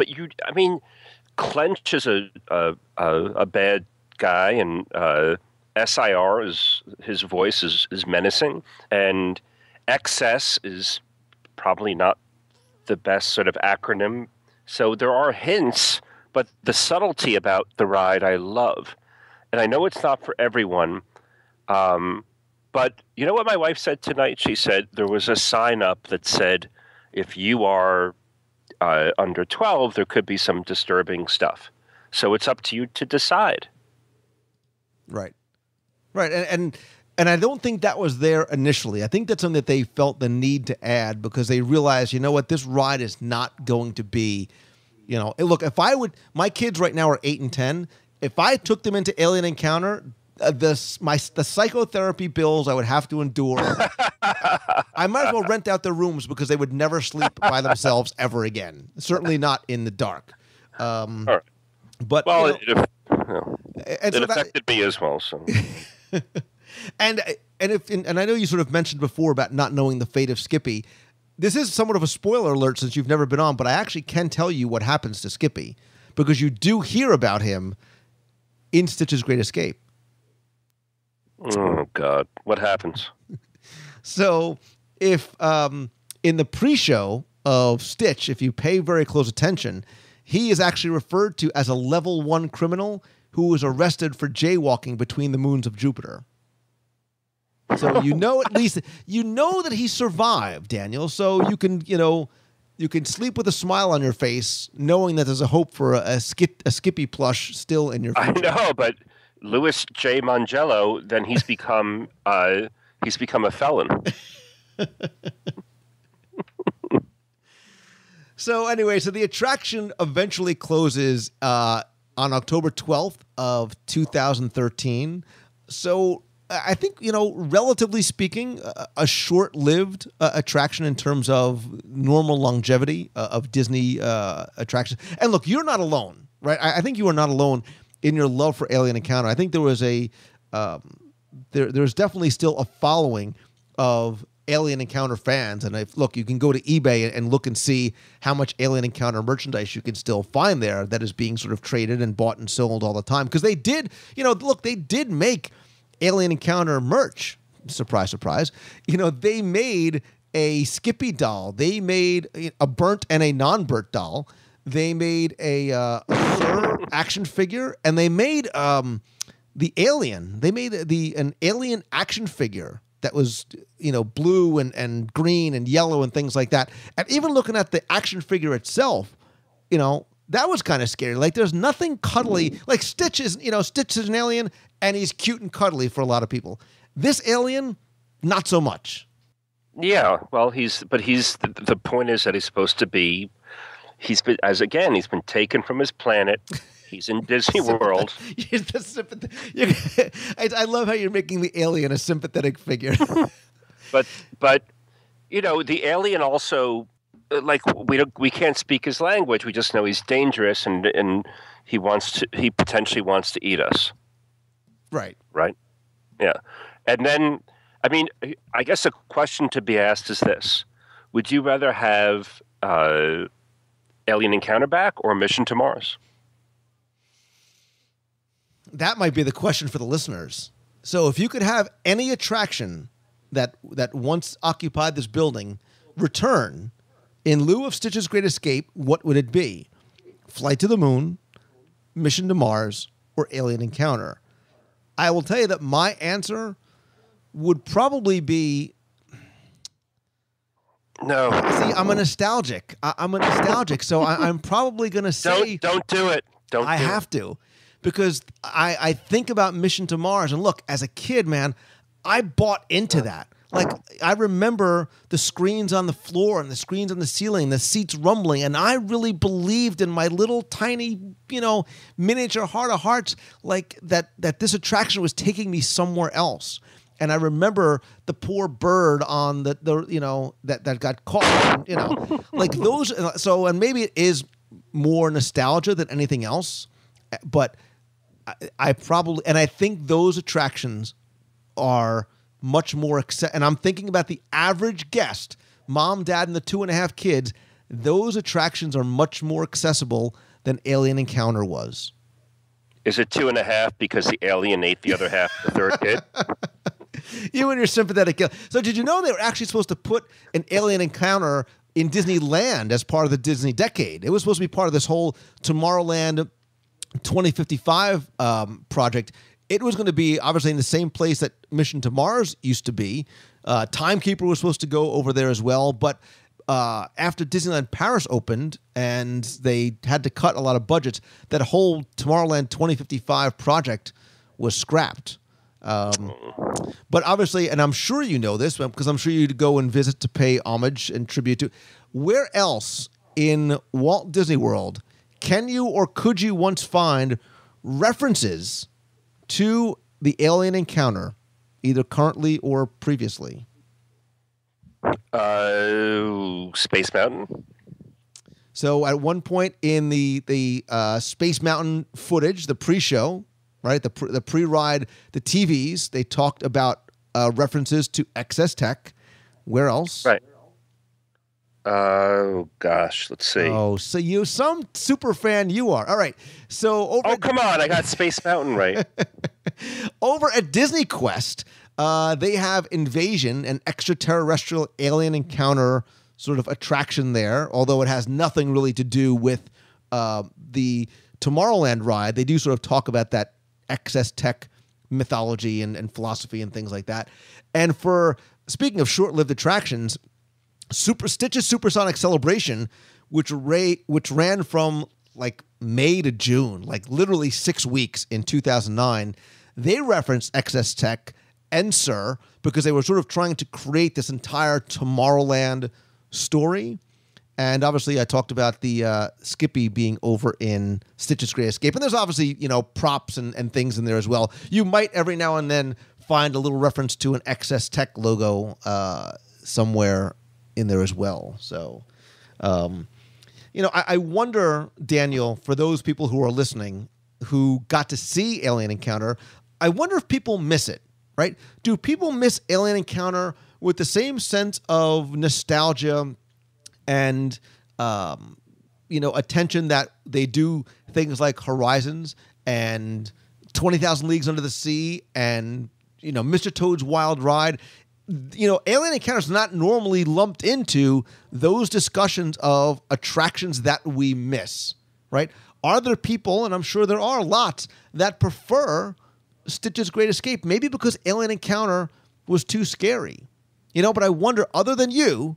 Clench is a bad guy, and SIR his voice is menacing, and XS is probably not the best sort of acronym. So there are hints, but the subtlety about the ride I love. And I know it's not for everyone, but you know what my wife said tonight? She said there was a sign up that said, if you are under 12, there could be some disturbing stuff. So it's up to you to decide. Right. And I don't think that was there initially. I think that's something that they felt the need to add because they realized, you know what, this ride is not going to be, look, my kids right now are 8 and 10. If I took them into Alien Encounter, the psychotherapy bills I would have to endure. I might as well rent out their rooms because they would never sleep by themselves ever again. Certainly not in the dark. All right. But it affected me as well. So. And I know you sort of mentioned before about not knowing the fate of Skippy. This is somewhat of a spoiler alert since you've never been on, but I actually can tell you what happens to Skippy because you do hear about him in Stitch's Great Escape. Oh, God. What happens? So if in the pre-show of Stitch, if you pay very close attention, he is actually referred to as a level 1 criminal who was arrested for jaywalking between the moons of Jupiter. So at least that he survived, Daniel. So you can sleep with a smile on your face, knowing that there's a hope for a Skippy plush still in your future. I know, but Louis J. Mangello, then he's become a felon. So anyway, so the attraction eventually closes on October 12th of 2013. So I think, relatively speaking, a short-lived attraction in terms of normal longevity of Disney attractions. And look, you're not alone, right? I think you are not alone in your love for Alien Encounter. I think there was there's definitely still a following of Alien Encounter fans. And look, you can go to eBay and look and see how much Alien Encounter merchandise you can still find there that is being sort of traded and bought and sold all the time. Because they did, they did make Alien Encounter merch. Surprise, surprise. They made a Skippy doll. They made a burnt and a non-burnt doll. They made a Sir action figure, and they made the Alien. They made an Alien action figure that was, blue and green and yellow and things like that. And even looking at the action figure itself, that was kind of scary. Like, there's nothing cuddly. Like, Stitch is an alien, and he's cute and cuddly for a lot of people. This alien, not so much. Yeah, well, the point is that he's supposed to be, he's been taken from his planet. He's in Disney World. I love how you're making the alien a sympathetic figure. but the alien also, like, we can't speak his language. We just know he's dangerous, and he potentially wants to eat us. Right. Right. Yeah. And then, I mean, I guess a question to be asked is this: would you rather have Alien Encounter back or Mission to Mars? That might be the question for the listeners. So if you could have any attraction that once occupied this building return in lieu of Stitch's Great Escape, what would it be? Flight to the Moon, Mission to Mars, or Alien Encounter? I will tell you that my answer would probably be... No. See, I'm a nostalgic. So I'm probably going to say... Don't do it. I have to. Because I think about Mission to Mars, and look, as a kid, man, I bought into that. Like, I remember the screens on the floor and the screens on the ceiling, the seats rumbling, and I really believed in my little tiny, miniature heart of hearts, like that this attraction was taking me somewhere else. And I remember the poor bird on that got caught, like those. So, and maybe it is more nostalgia than anything else, but I think those attractions are much more and I'm thinking about the average guest, mom, dad, and the 2.5 kids. Those attractions are much more accessible than Alien Encounter was. Is it 2.5 because the alien ate the other half, the third kid? You and your sympathetic. So did you know they were actually supposed to put an Alien Encounter in Disneyland as part of the Disney Decade? It was supposed to be part of this whole Tomorrowland 2055 project. It was going to be obviously in the same place that Mission to Mars used to be. Timekeeper was supposed to go over there as well, but after Disneyland Paris opened and they had to cut a lot of budgets, that whole Tomorrowland 2055 project was scrapped. But obviously, and I'm sure you know this because I'm sure you'd go and visit to pay homage and tribute to. Where else in Walt Disney World can you or could you once find references to the Alien Encounter, either currently or previously? Space Mountain. So at one point in the Space Mountain footage, the pre-show, right, the pre-ride, the TVs, they talked about references to XS Tech. Where else? Right. Oh, gosh. Let's see. Oh, so you, some super fan you are. All right. So come on. I got Space Mountain right. Over at Disney Quest, they have Invasion, an extraterrestrial alien encounter sort of attraction there, although it has nothing really to do with the Tomorrowland ride. They do sort of talk about that XS Tech mythology and philosophy and things like that. And speaking of short-lived attractions, Stitch's Supersonic Celebration, which ran from like May to June, like literally 6 weeks in 2009, they referenced XS Tech and Sir because they were sort of trying to create this entire Tomorrowland story. And obviously, I talked about the Skippy being over in Stitch's Great Escape. And there's obviously, props and things in there as well. You might every now and then find a little reference to an XS Tech logo somewhere in there as well. So, I wonder, Daniel, for those people who are listening who got to see Alien Encounter, I wonder if people miss it, right? Do people miss Alien Encounter with the same sense of nostalgia and attention that they do things like Horizons and 20,000 Leagues Under the Sea and Mr. Toad's Wild Ride? Alien Encounter is not normally lumped into those discussions of attractions that we miss, right? Are there people, and I'm sure there are lots, that prefer Stitch's Great Escape? Maybe because Alien Encounter was too scary, but I wonder, other than you,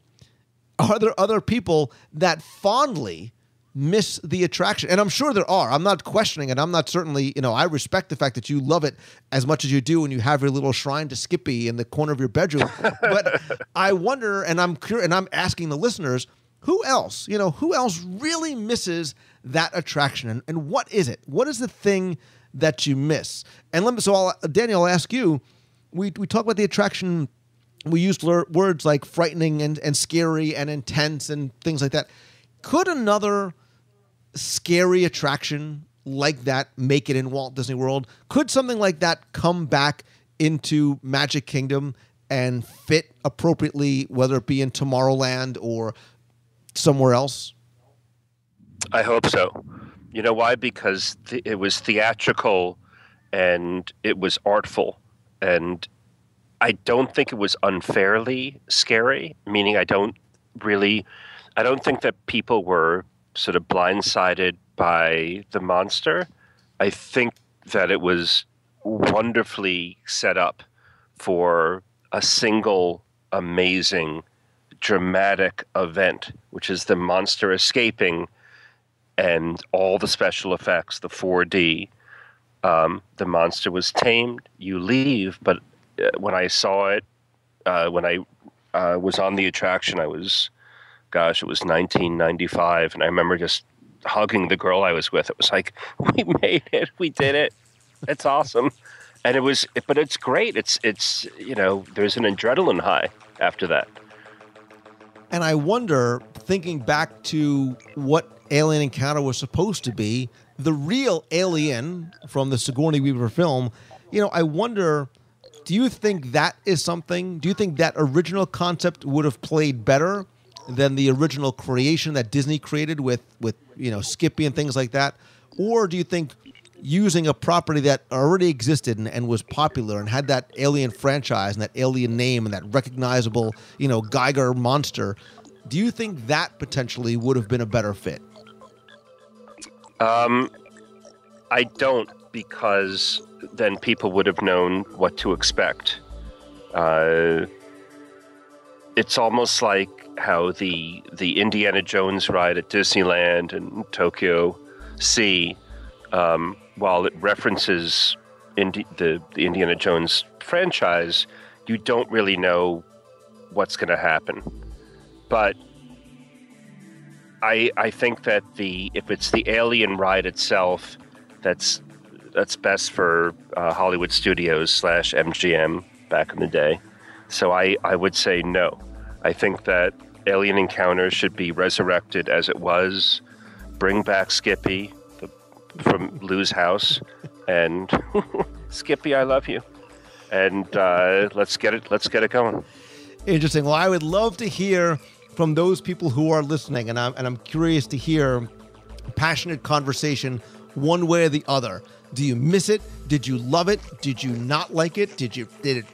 are there other people that fondly miss the attraction? And I'm sure there are. I'm not questioning it. I'm not certainly, I respect the fact that you love it as much as you do and you have your little shrine to Skippy in the corner of your bedroom. But I wonder, and I'm curious, and I'm asking the listeners, who else really misses that attraction? And what is it? What is the thing that you miss? And Daniel, I'll ask you, we talk about the attraction. We used words like frightening and scary and intense and things like that. Could another scary attraction like that make it in Walt Disney World? Could something like that come back into Magic Kingdom and fit appropriately, whether it be in Tomorrowland or somewhere else? I hope so. You know why? Because it was theatrical and it was artful, and I don't think it was unfairly scary, meaning I don't think that people were sort of blindsided by the monster. I think that it was wonderfully set up for a single amazing dramatic event, which is the monster escaping and all the special effects, the 4D. The monster was tamed. You leave, but when I saw it, when I was on the attraction, it was 1995, and I remember just hugging the girl I was with. It was like, we made it, we did it, it's awesome, and but it's great. It's there's an adrenaline high after that. And I wonder, thinking back to what Alien Encounter was supposed to be, the real Alien from the Sigourney Weaver film, I wonder, do you think that is something? Do you think that original concept would have played better than the original creation that Disney created with Skippy and things like that? Or do you think using a property that already existed and was popular and had that Alien franchise and that Alien name and that recognizable, Geiger monster, do you think that potentially would have been a better fit? I don't, because then people would have known what to expect. It's almost like how the Indiana Jones ride at Disneyland and Tokyo Sea, while it references the Indiana Jones franchise, you don't really know what's going to happen. But I think that if it's the Alien ride itself, that's best for Hollywood Studios / MGM back in the day. So I would say no. I think that Alien Encounter should be resurrected as it was. Bring back Skippy from Lou's house, and Skippy, I love you. And let's get it going. Interesting. Well, I would love to hear from those people who are listening, and I'm curious to hear passionate conversation one way or the other. Do you miss it? Did you love it? Did you not like it? Did it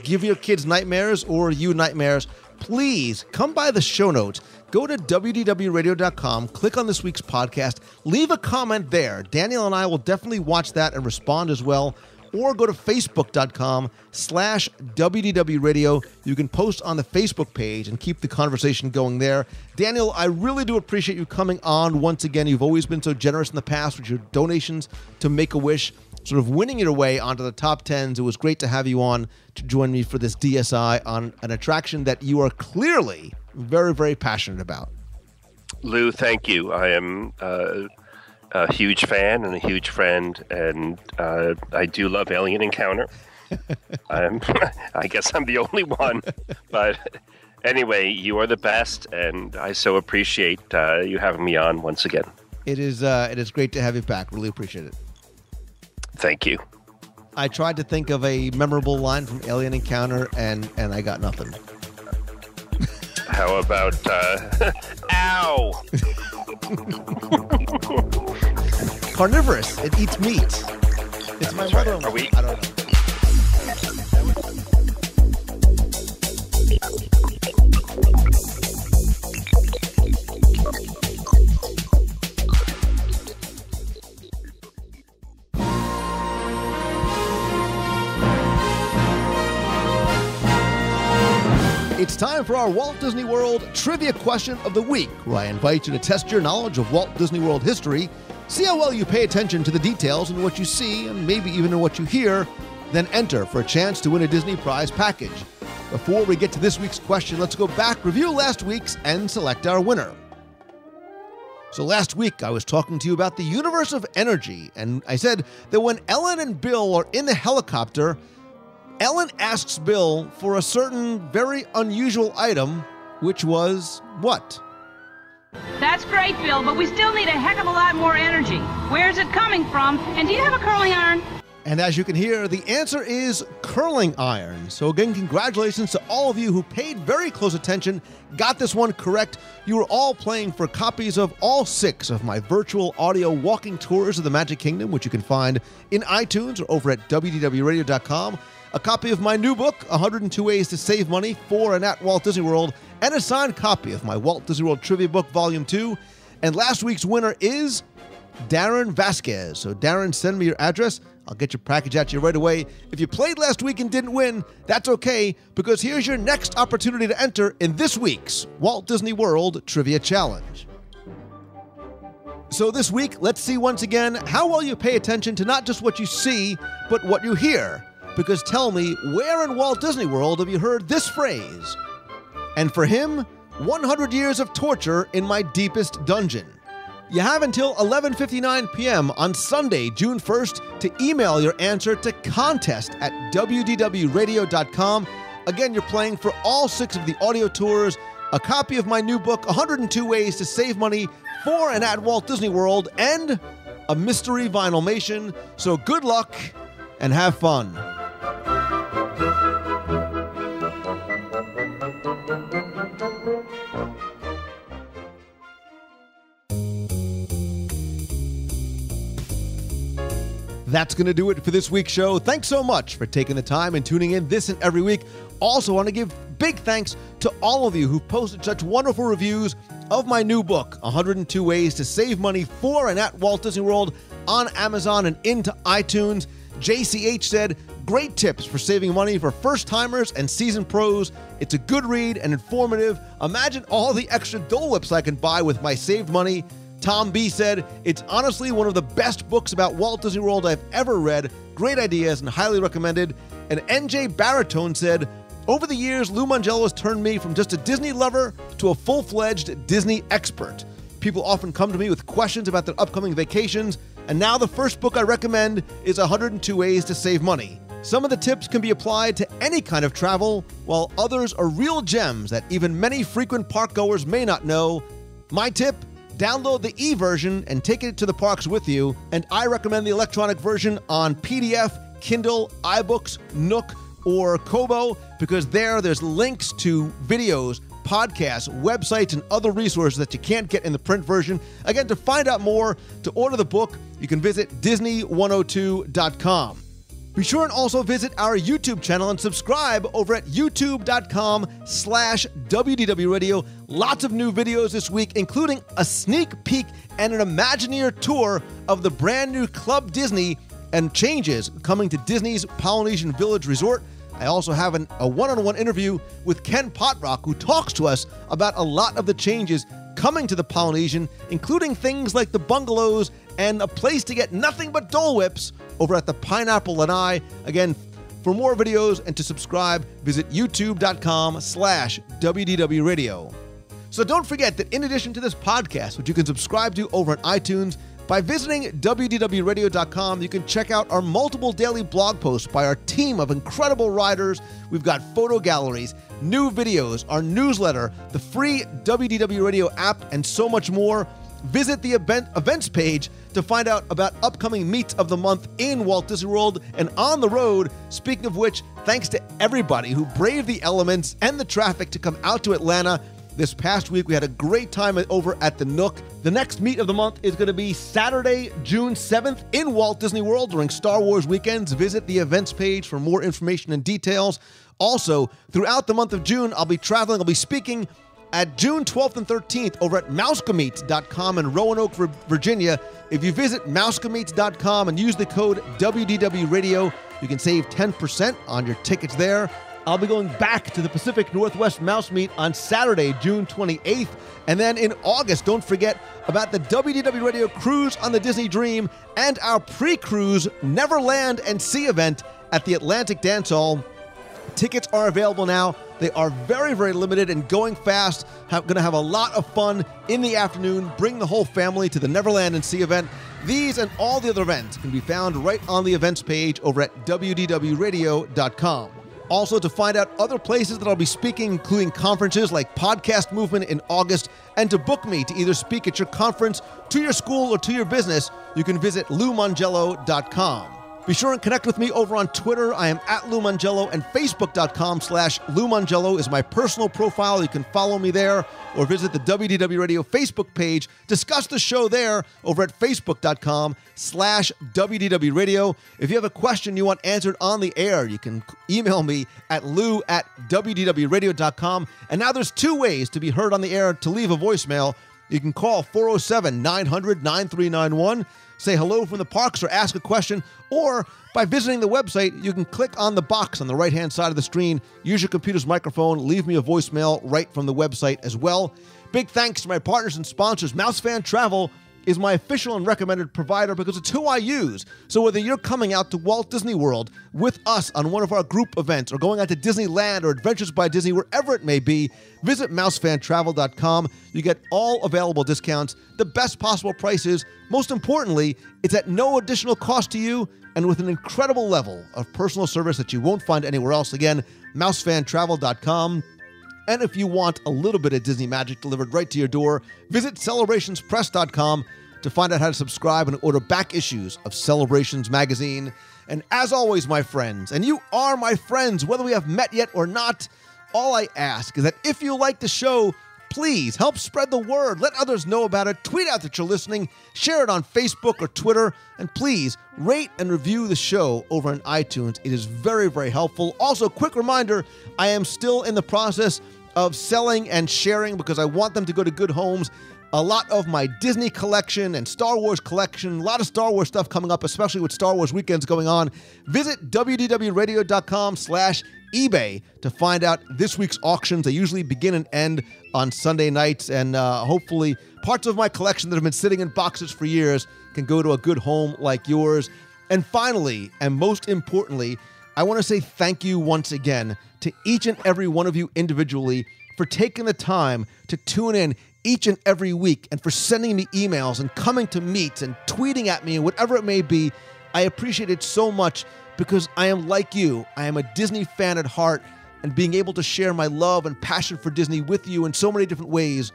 give your kids nightmares or you nightmares? Please come by the show notes. Go to WDWradio.com, click on this week's podcast, leave a comment there. Daniel and I will definitely watch that and respond as well. Or go to Facebook.com/WDWRadio. You can post on the Facebook page and keep the conversation going there. Daniel, I really do appreciate you coming on once again. You've always been so generous in the past with your donations to Make-A-Wish, sort of winning your way onto the top 10s. It was great to have you on to join me for this DSI on an attraction that you are clearly very, very passionate about. Lou, thank you. I am a huge fan and a huge friend, and I do love Alien Encounter. I guess I'm the only one, but anyway, you are the best, and I so appreciate you having me on once again. It is great to have you back. Really appreciate it. Thank you. I tried to think of a memorable line from Alien Encounter, and I got nothing. How about, ow! Carnivorous. It eats meat. It's my mother. Are we? I don't know. It's time for our Walt Disney World Trivia Question of the Week, where I invite you to test your knowledge of Walt Disney World history, see how well you pay attention to the details in what you see and maybe even in what you hear, then enter for a chance to win a Disney prize package. Before we get to this week's question, let's go back, review last week's, and select our winner. So last week, I was talking to you about the universe of energy, and I said that when Ellen and Bill are in the helicopter, Ellen asks Bill for a certain very unusual item, which was what? That's great, Bill, but we still need a heck of a lot more energy. Where's it coming from? And do you have a curling iron? And as you can hear, the answer is curling iron. So again, congratulations to all of you who paid very close attention, got this one correct. You were all playing for copies of all 6 of my virtual audio walking tours of the Magic Kingdom, which you can find in iTunes or over at WDWRadio.com. A copy of my new book, 102 Ways to Save Money for and at Walt Disney World, and a signed copy of my Walt Disney World Trivia Book Volume 2. And last week's winner is Darren Vasquez. So Darren, send me your address. I'll get your package out to you right away. If you played last week and didn't win, that's okay, because here's your next opportunity to enter in this week's Walt Disney World Trivia Challenge. So this week, let's see once again how well you pay attention to not just what you see, but what you hear. Because tell me, where in Walt Disney World have you heard this phrase? And for him, 100 years of torture in my deepest dungeon. You have until 11:59 p.m. on Sunday, June 1st, to email your answer to contest@wdwradio.com. Again, you're playing for all 6 of the audio tours, a copy of my new book, 102 Ways to Save Money for and at Walt Disney World, and a mystery vinylmation. So good luck and have fun. That's going to do it for this week's show. Thanks so much for taking the time and tuning in this and every week. Also want to give big thanks to all of you who posted such wonderful reviews of my new book, 102 Ways to Save Money for and at Walt Disney World, on Amazon and into iTunes. JCH said, great tips for saving money for first-timers and seasoned pros. It's a good read and informative. Imagine all the extra Dole Whips I can buy with my saved money. Tom B. said, it's honestly one of the best books about Walt Disney World I've ever read. Great ideas and highly recommended. And NJ Baritone said, over the years, Lou Mongello has turned me from just a Disney lover to a full-fledged Disney expert. People often come to me with questions about their upcoming vacations, and now the first book I recommend is 102 Ways to Save Money. Some of the tips can be applied to any kind of travel, while others are real gems that even many frequent park goers may not know. My tip, download the e-version and take it to the parks with you, and I recommend the electronic version on PDF, Kindle, iBooks, Nook, or Kobo, because there's links to videos, podcasts, websites, and other resources that you can't get in the print version. Again, to find out more, to order the book, you can visit Disney102.com. Be sure and also visit our YouTube channel and subscribe over at youtube.com/WDW Radio. Lots of new videos this week, including a sneak peek and an Imagineer tour of the brand new Club Disney and changes coming to Disney's Polynesian Village Resort. I also have a one-on-one interview with Ken Potrock, who talks to us about a lot of the changes coming to the Polynesian, including things like the bungalows and a place to get nothing but Dole Whips over at the Pineapple Lanai. Again, for more videos and to subscribe, visit youtube.com/WDW Radio. So don't forget that in addition to this podcast, which you can subscribe to over on iTunes, by visiting WDWRadio.com, you can check out our multiple daily blog posts by our team of incredible writers. We've got photo galleries, new videos, our newsletter, the free WDW Radio app, and so much more. Visit the events page to find out about upcoming meets of the month in Walt Disney World and on the road. Speaking of which, thanks to everybody who braved the elements and the traffic to come out to Atlanta. This past week, we had a great time over at the Nook. The next meet of the month is going to be Saturday, June 7th in Walt Disney World during Star Wars weekends. Visit the events page for more information and details. Also, throughout the month of June, I'll be traveling. I'll be speaking at June 12th and 13th over at mousecomeets.com in Roanoke, Virginia. If you visit mousecomeets.com and use the code WDW Radio, you can save 10% on your tickets there. I'll be going back to the Pacific Northwest Mouse Meet on Saturday, June 28th. And then in August, don't forget about the WDW Radio Cruise on the Disney Dream and our pre-cruise Neverland and Sea event at the Atlantic Dance Hall. Tickets are available now. They are very, very limited and going fast. Going to have a lot of fun in the afternoon. Bring the whole family to the Neverland and Sea event. These and all the other events can be found right on the events page over at WDWRadio.com. Also, to find out other places that I'll be speaking, including conferences like Podcast Movement in August, and to book me to either speak at your conference, to your school, or to your business, you can visit LouMongello.com. Be sure and connect with me over on Twitter. I am at Lou Mongello, and Facebook.com/Lou Mongello is my personal profile. You can follow me there or visit the WDW Radio Facebook page. Discuss the show there over at Facebook.com/WDW Radio. If you have a question you want answered on the air, you can email me at lou@WDWRadio.com. And now there's two ways to be heard on the air to leave a voicemail. You can call 407-900-9391. Say hello from the parks or ask a question, or by visiting the website, you can click on the box on the right-hand side of the screen, use your computer's microphone, leave me a voicemail right from the website as well. Big thanks to my partners and sponsors. MouseFan Travel is my official and recommended provider because it's who I use. So whether you're coming out to Walt Disney World with us on one of our group events or going out to Disneyland or Adventures by Disney, wherever it may be, visit mousefantravel.com. You get all available discounts, the best possible prices. Most importantly, it's at no additional cost to you and with an incredible level of personal service that you won't find anywhere else. Again, mousefantravel.com. And if you want a little bit of Disney magic delivered right to your door, visit celebrationspress.com to find out how to subscribe and order back issues of Celebrations magazine. And as always, my friends, and you are my friends, whether we have met yet or not, all I ask is that if you like the show, please help spread the word. Let others know about it. Tweet out that you're listening. Share it on Facebook or Twitter. And please rate and review the show over on iTunes. It is very, very helpful. Also, quick reminder, I am still in the process of selling and sharing because I want them to go to good homes. A lot of my Disney collection and Star Wars collection, a lot of Star Wars stuff coming up, especially with Star Wars weekends going on. Visit WDWRadio.com/eBay to find out this week's auctions. They usually begin and end on Sunday nights, and hopefully parts of my collection that have been sitting in boxes for years can go to a good home like yours. And finally, and most importantly, I want to say thank you once again to each and every one of you individually for taking the time to tune in each and every week and for sending me emails and coming to meets and tweeting at me and whatever it may be. I appreciate it so much because I am like you. I am a Disney fan at heart, and being able to share my love and passion for Disney with you in so many different ways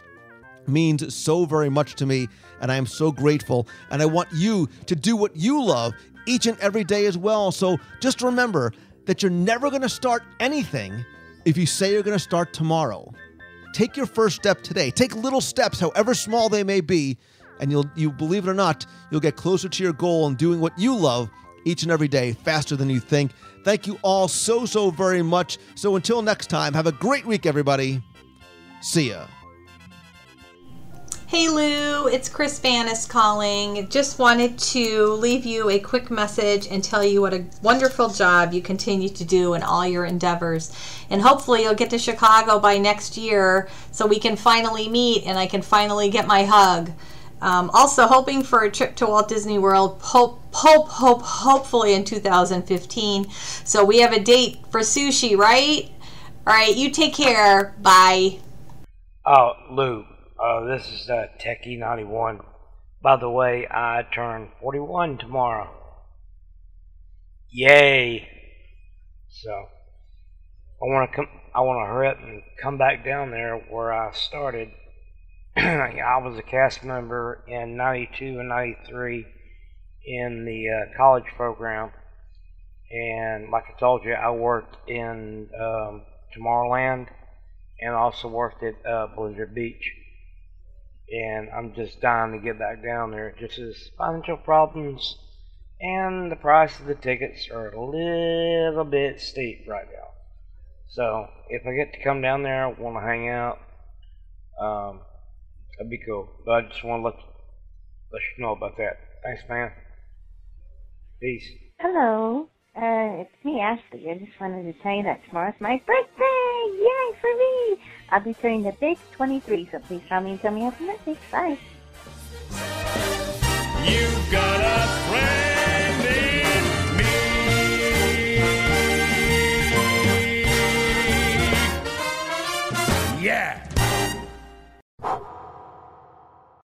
means so very much to me, and I am so grateful. And I want you to do what you love each and every day as well. So just remember that you're never going to start anything if you say you're going to start tomorrow. Take your first step today. Take little steps, however small they may be, and you believe it or not, you'll get closer to your goal and doing what you love each and every day faster than you think. Thank you all so, so very much. So until next time, have a great week, everybody. See ya. Hey Lou, it's Chris Vanis calling. Just wanted to leave you a quick message and tell you what a wonderful job you continue to do in all your endeavors. And hopefully you'll get to Chicago by next year so we can finally meet and I can finally get my hug. Also hoping for a trip to Walt Disney World, hopefully in 2015. So we have a date for sushi, right? All right, you take care. Bye. Oh, Lou, this is Techie91. By the way, I turn 41 tomorrow. Yay! So, I want to hurry up and come back down there where I started. I was a cast member in 92 and 93 in the college program. And like I told you, I worked in Tomorrowland and also worked at Blizzard Beach. And I'm just dying to get back down there. Just as financial problems and the price of the tickets are a little bit steep right now. So if I get to come down there, I want to hang out. That'd be cool. But I just want to let you know about that. Thanks, man. Peace. Hello. It's me, Ashley. I just wanted to tell you that tomorrow's my birthday! Yay for me! I'll be turning the big 23, so please call me and tell me happy birthday. Bye. You've got a friend in me. Yeah!